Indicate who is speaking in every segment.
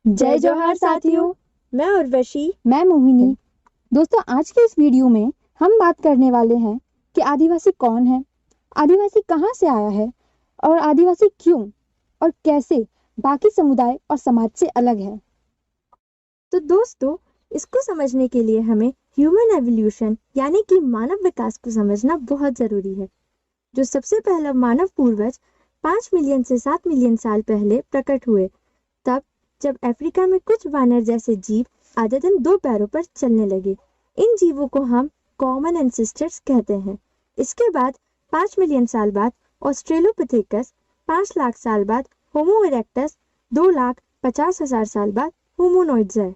Speaker 1: जय जोहार साथियों।
Speaker 2: मैं उर्वशी।
Speaker 1: मैं मोहिनी। दोस्तों, आज के इस वीडियो में हम बात करने वाले हैं कि आदिवासी कौन है, आदिवासी कहाँ से आया है और आदिवासी क्यों और कैसे बाकी समुदाय और समाज से अलग है।
Speaker 2: तो दोस्तों, इसको समझने के लिए हमें ह्यूमन एवोल्यूशन यानी कि मानव विकास को समझना बहुत जरूरी है। जो सबसे पहला मानव पूर्वज 5 मिलियन से 7 मिलियन साल पहले प्रकट हुए, तब जब अफ्रीका में कुछ वानर जैसे जीव आदतन 2 पैरों पर चलने लगे। इन जीवों को हम कॉमन एंसेस्टर्स कहते हैं। इसके बाद 5 मिलियन साल बाद ऑस्ट्रेलोपिथेकस, 5 लाख साल बाद होमो इरेक्टस, 2,50,000 साल बाद होमोनॉइड्स है।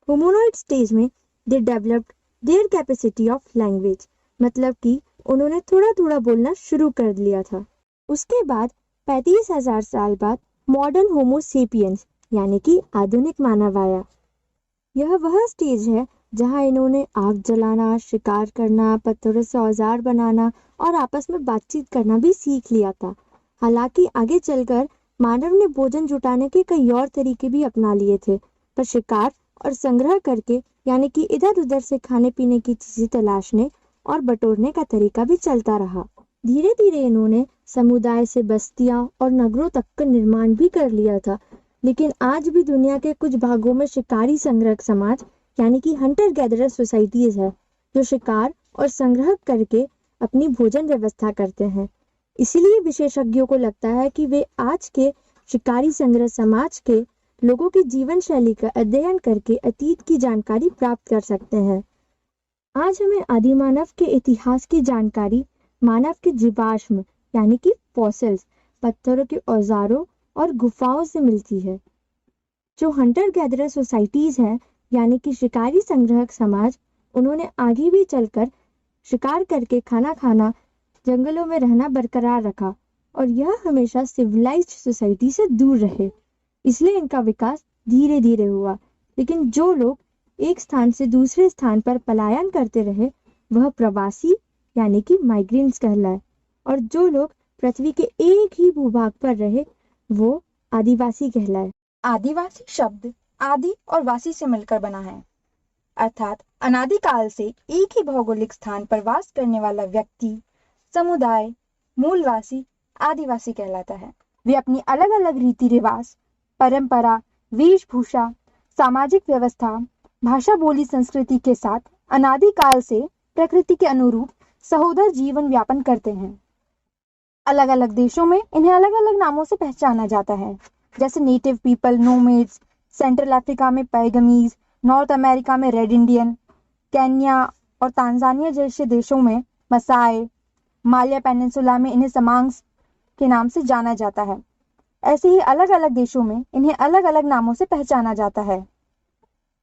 Speaker 2: होमोनॉइड स्टेज में they developed their capacity of language, मतलब कि उन्होंने थोड़ा थोड़ा बोलना शुरू कर लिया था। उसके बाद 35,000 साल बाद मॉडर्न होमो सेपियंस यानी कि आधुनिक मानव आया। यह वह स्टेज है जहां इन्होंने आग जलाना, शिकार करना, पत्थरों से औजार बनाना और आपस में बातचीत करना भी सीख लिया था। हालांकि आगे चलकर मानव ने भोजन जुटाने के कई और तरीके भी अपना लिए थे, पर शिकार और संग्रह करके यानी कि इधर उधर से खाने पीने की चीजें तलाशने और बटोरने का तरीका भी चलता रहा। धीरे धीरे इन्होंने समुदाय से बस्तियां और नगरों तक का निर्माण भी कर लिया था। लेकिन आज भी दुनिया के कुछ भागों में शिकारी संग्रह समाज यानी कि हंटर गैदरर सोसाइटीज है, जो शिकार और संग्रह करके अपनी भोजन व्यवस्था करते हैं। इसीलिए विशेषज्ञों को लगता है कि वे आज के शिकारी संग्रह समाज के लोगों की जीवन शैली का अध्ययन करके अतीत की जानकारी प्राप्त कर सकते हैं। आज हमें आदिमानव के इतिहास की जानकारी मानव के जीवाश्म यानी कि फॉसिल्स, पत्थरों के औजारों और गुफाओं से मिलती है। जो हंटर गैदरर सोसाइटीज हैं यानी कि शिकारी संग्रहक समाज, उन्होंने आगे भी चलकर शिकार करके खाना खाना, जंगलों में रहना बरकरार रखा और यह हमेशा सिविलाइज्ड सोसाइटी से दूर रहे। इसलिए इनका विकास धीरे धीरे हुआ। लेकिन जो लोग एक स्थान से दूसरे स्थान पर पलायन करते रहे, वह प्रवासी यानी कि माइग्रेंट्स कहलाए, और जो लोग पृथ्वी के एक ही भूभाग पर रहे, वो आदिवासी कहलाए।
Speaker 1: आदिवासी शब्द आदि और वासी से मिलकर बना है, अर्थात अनादिकाल से एक ही भौगोलिक स्थान पर वास करने वाला व्यक्ति, समुदाय, मूलवासी आदिवासी कहलाता है। वे अपनी अलग अलग रीति रिवाज, परंपरा, वेशभूषा, सामाजिक व्यवस्था, भाषा, बोली, संस्कृति के साथ अनादिकाल से प्रकृति के अनुरूप सहोदर जीवन यापन करते हैं। अलग अलग देशों में इन्हें अलग अलग नामों से पहचाना जाता है, जैसे native people, nomads, central Africa में पैगमीज, नॉर्थ अमेरिका में रेड इंडियन, केन्या और तांजानिया जैसे देशों में मसाई, माल्या पेनिनसुला में इन्हें समांग्स के नाम से जाना जाता है। ऐसे ही अलग अलग देशों में इन्हें अलग अलग नामों से पहचाना जाता है।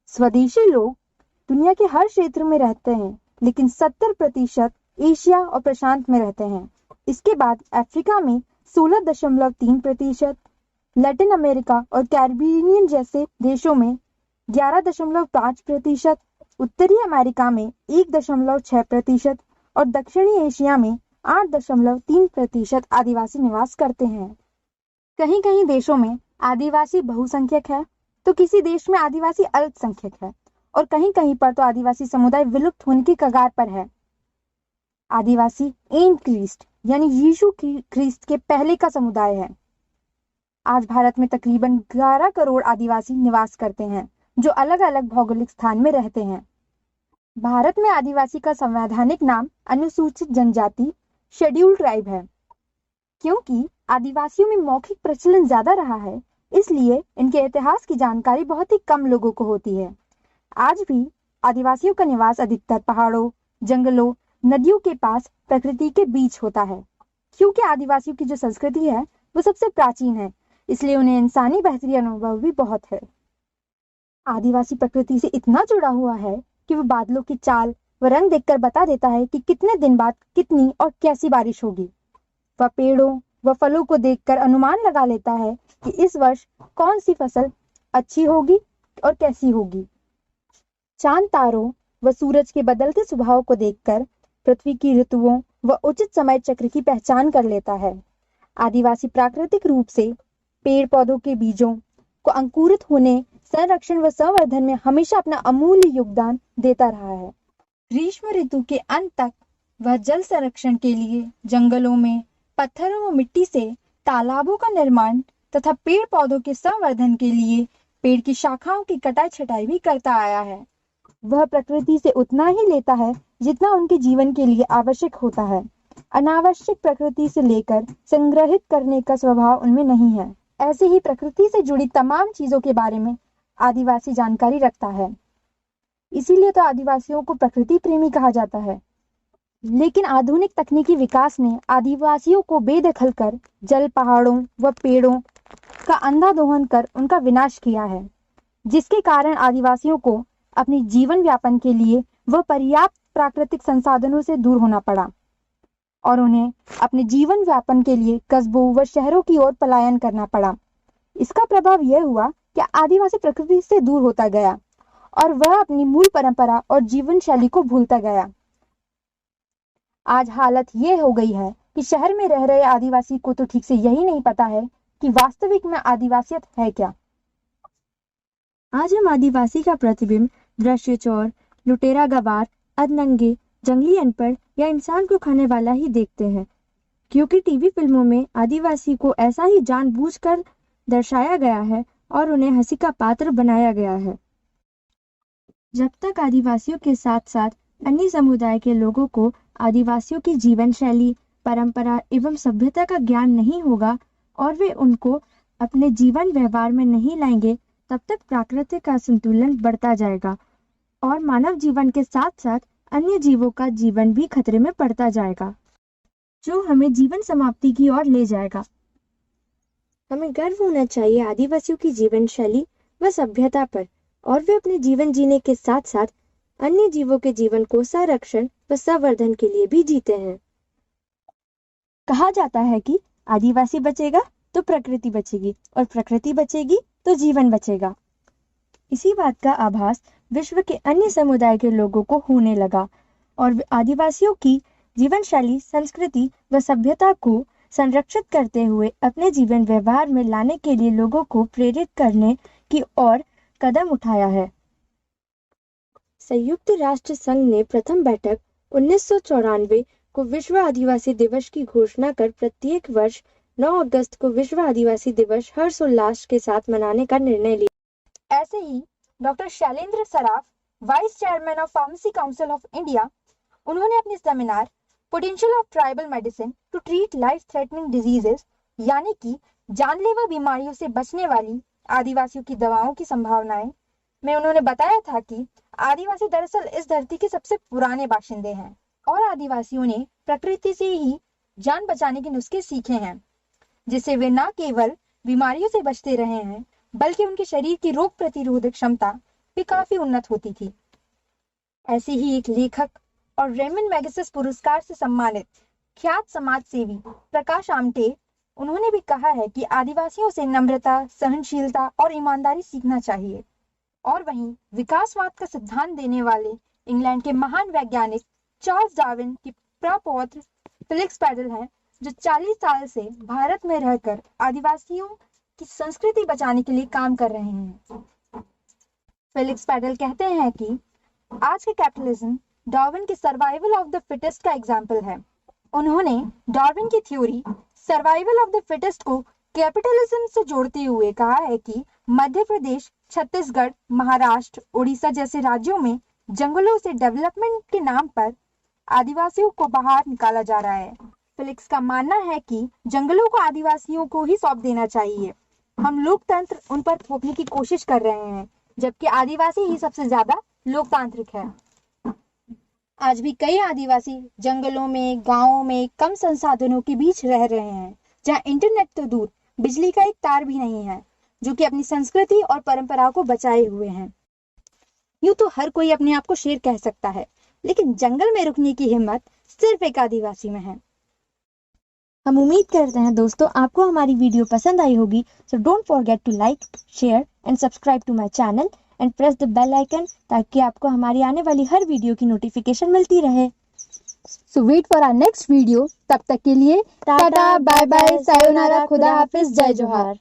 Speaker 1: स्वदेशी लोग दुनिया के हर क्षेत्र में रहते हैं, लेकिन 70% एशिया और प्रशांत में रहते हैं। इसके बाद अफ्रीका में 16.3%, लैटिन अमेरिका और कैरिबियन जैसे देशों में 11.5%, उत्तरी अमेरिका में 1.6% और दक्षिणी एशिया में 8.3% आदिवासी निवास करते हैं। कहीं कहीं देशों में आदिवासी बहुसंख्यक है, तो किसी देश में आदिवासी अल्पसंख्यक है, और कहीं कहीं पर तो आदिवासी समुदाय विलुप्त होने की कगार पर है। आदिवासी एंट क्रिस्ट यानी यीशु ख्रीस्त के पहले का समुदाय है। आज भारत में तकरीबन 11 करोड़ आदिवासी निवास करते हैं, जो अलग अलग भौगोलिक स्थान में रहते हैं। भारत में आदिवासी का संवैधानिक नाम अनुसूचित जनजाति, शेड्यूल्ड ट्राइब है। क्योंकि आदिवासियों में मौखिक प्रचलन ज्यादा रहा है, इसलिए इनके इतिहास की जानकारी बहुत ही कम लोगों को होती है। आज भी आदिवासियों का निवास अधिकतर पहाड़ों, जंगलों, नदियों के पास प्रकृति के बीच होता है। क्योंकि आदिवासियों की जो संस्कृति है वो सबसे प्राचीन है, इसलिए उन्हें इंसानी बेहतरी अनुभव भी बहुत है। आदिवासी प्रकृति से इतना जुड़ा हुआ है कि वो बादलों की चाल व रंग देखकर बता देता है कि कितने दिन बाद कितनी और कैसी बारिश होगी। वह पेड़ों व फलों को देखकर अनुमान लगा लेता है कि इस वर्ष कौन सी फसल अच्छी होगी और कैसी होगी। चांद, तारों व सूरज के बदलते स्वभाव को देखकर पृथ्वी की ऋतुओं व उचित समय चक्र की पहचान कर लेता है। आदिवासी प्राकृतिक रूप से पेड़ पौधों के बीजों को अंकुरित होने संरक्षण व संवर्धन में हमेशा अपना अमूल्य योगदान देता रहा है। ग्रीष्म ऋतु के अंत तक वह जल संरक्षण के लिए जंगलों में पत्थरों व मिट्टी से तालाबों का निर्माण तथा पेड़ पौधों के संवर्धन के लिए पेड़ की शाखाओं की कटाई छटाई भी करता आया है। वह प्रकृति से उतना ही लेता है जितना उनके जीवन के लिए आवश्यक होता है। अनावश्यक प्रकृति से लेकर संग्रहित करने का स्वभाव उनमें नहीं है। ऐसे ही प्रकृति से जुड़ी तमाम चीजों के बारे में आदिवासी जानकारी रखता है। इसीलिए तो आदिवासियों को प्रकृति प्रेमी कहा जाता है। लेकिन आधुनिक तकनीकी विकास ने आदिवासियों को बेदखल कर जल, पहाड़ों व पेड़ों का अंधाधुंध कर उनका विनाश किया है, जिसके कारण आदिवासियों को अपनी जीवन व्यापन के लिए वह पर्याप्त प्राकृतिक संसाधनों से दूर होना पड़ा और उन्हें अपने जीवन व्यापन के लिए कस्बों व शहरों की ओर पलायन करना पड़ा। इसका प्रभाव यह हुआ कि आदिवासी प्रकृति से दूर होता गया और वह अपनी मूल परंपरा और जीवन शैली को भूलता गया। आज हालत यह हो गई है कि शहर में रह रहे आदिवासी को तो ठीक से यही नहीं पता है कि वास्तविक में आदिवासियत है क्या।
Speaker 2: आज हम आदिवासी का प्रतिबिंब दृश्य चोर, लुटेरा गवार, अधनंगे, जंगली अनपढ़ या इंसान को खाने वाला ही देखते हैं, क्योंकि टीवी फिल्मों में आदिवासी को ऐसा ही जानबूझकर दर्शाया गया है और उन्हें हंसी का पात्र बनाया गया है। जब तक आदिवासियों के साथ साथ अन्य समुदाय के लोगों को आदिवासियों की जीवन शैली, परंपरा एवं सभ्यता का ज्ञान नहीं होगा और वे उनको अपने जीवन व्यवहार में नहीं लाएंगे, तब तक प्रकृति का संतुलन बढ़ता जाएगा और मानव जीवन के साथ साथ अन्य जीवों का जीवन भी खतरे में पड़ता जाएगा, जो हमें जीवन समाप्ति की ओर ले जाएगा। हमें गर्व होना चाहिए आदिवासियों की जीवन शैली व सभ्यता पर, और वे अपने जीवन जीने के साथ साथ अन्य जीवों के जीवन को संरक्षण व संवर्धन के लिए भी जीते हैं। कहा जाता है कि आदिवासी बचेगा तो प्रकृति बचेगी और प्रकृति बचेगी तो जीवन बचेगा। इसी बात का आभास विश्व के अन्य समुदाय के लोगों को होने लगा और आदिवासियों की जीवन शैली, संस्कृति व सभ्यता को संरक्षित करते हुए अपने जीवन व्यवहार में लाने के लिए लोगों को प्रेरित करने की ओर कदम उठाया है। संयुक्त राष्ट्र संघ ने प्रथम बैठक 1994 को विश्व आदिवासी दिवस की घोषणा कर प्रत्येक वर्ष 9 अगस्त को विश्व आदिवासी दिवस हर्षोल्लास के साथ मनाने का निर्णय लिया।
Speaker 1: ऐसे ही doctor Shailendra Saraf, vice chairman of pharmacy council of India, उन्होंने अपने seminar potential of tribal medicine to treat life threatening diseases, यानी कि जानलेवा बीमारियों से बचने वाली आदिवासियों की दवाओं की संभावनाएं में उन्होंने बताया था कि आदिवासी दरअसल इस धरती के सबसे पुराने बाशिंदे हैं और आदिवासियों ने प्रकृति से ही जान बचाने के नुस्खे सीखे हैं, जिससे वे न केवल बीमारियों से बचते रहे हैं बल्कि उनके शरीर की रोग प्रतिरोधक क्षमता भी काफी उन्नत होती थी। ऐसे ही एक लेखक और रेमन मैगसेसे पुरस्कार से सम्मानित ख्यात समाज सेवी प्रकाश आमटे, उन्होंने भी कहा है कि आदिवासियों से नम्रता, सहनशीलता और ईमानदारी सीखना चाहिए। और वहीं विकासवाद का सिद्धांत देने वाले इंग्लैंड के महान वैज्ञानिक चार्ल्स डार्विन की प्रपौत्र फेलिक्स पैडल हैं, जो 40 साल से भारत में रहकर आदिवासियों की संस्कृति बचाने के लिए काम कर रहे हैं। फेलिक्स पैडल कहते हैं कि आज के कैपिटलिज्म डार्विन के सर्वाइवल ऑफ द फिटेस्ट का एग्जाम्पल है। उन्होंने डार्विन की theory survival of the fittest को कैपिटलिज्म से जोड़ते हुए कहा है कि मध्य प्रदेश, छत्तीसगढ़, महाराष्ट्र, उड़ीसा जैसे राज्यों में जंगलों से डेवलपमेंट के नाम पर आदिवासियों को बाहर निकाला जा रहा है। फेलिक्स का मानना है कि जंगलों को आदिवासियों को ही सौंप देना चाहिए। हम लोकतंत्र उन पर थोपने की कोशिश कर रहे हैं, जबकि आदिवासी ही सबसे ज्यादा लोकतांत्रिक है। आज भी कई आदिवासी जंगलों में, गांवों में कम संसाधनों के बीच रह रहे हैं, जहां इंटरनेट तो दूर, बिजली का एक तार भी नहीं है, जो कि अपनी संस्कृति और परंपरा को बचाए हुए हैं। यूं तो हर कोई अपने आप को शेर कह सकता है, लेकिन जंगल में रुकने की हिम्मत सिर्फ एक आदिवासी में है।
Speaker 2: हम उम्मीद करते हैं दोस्तों आपको हमारी वीडियो पसंद आई होगी। So don't forget to like, share and subscribe to my channel and press the bell icon, ताकि आपको हमारी आने वाली हर वीडियो की नोटिफिकेशन मिलती रहे।
Speaker 1: So wait for our next video. तब तक के लिए टाटा, बाय बाय, सायोनारा, खुदा हाफिज, जय जोहार।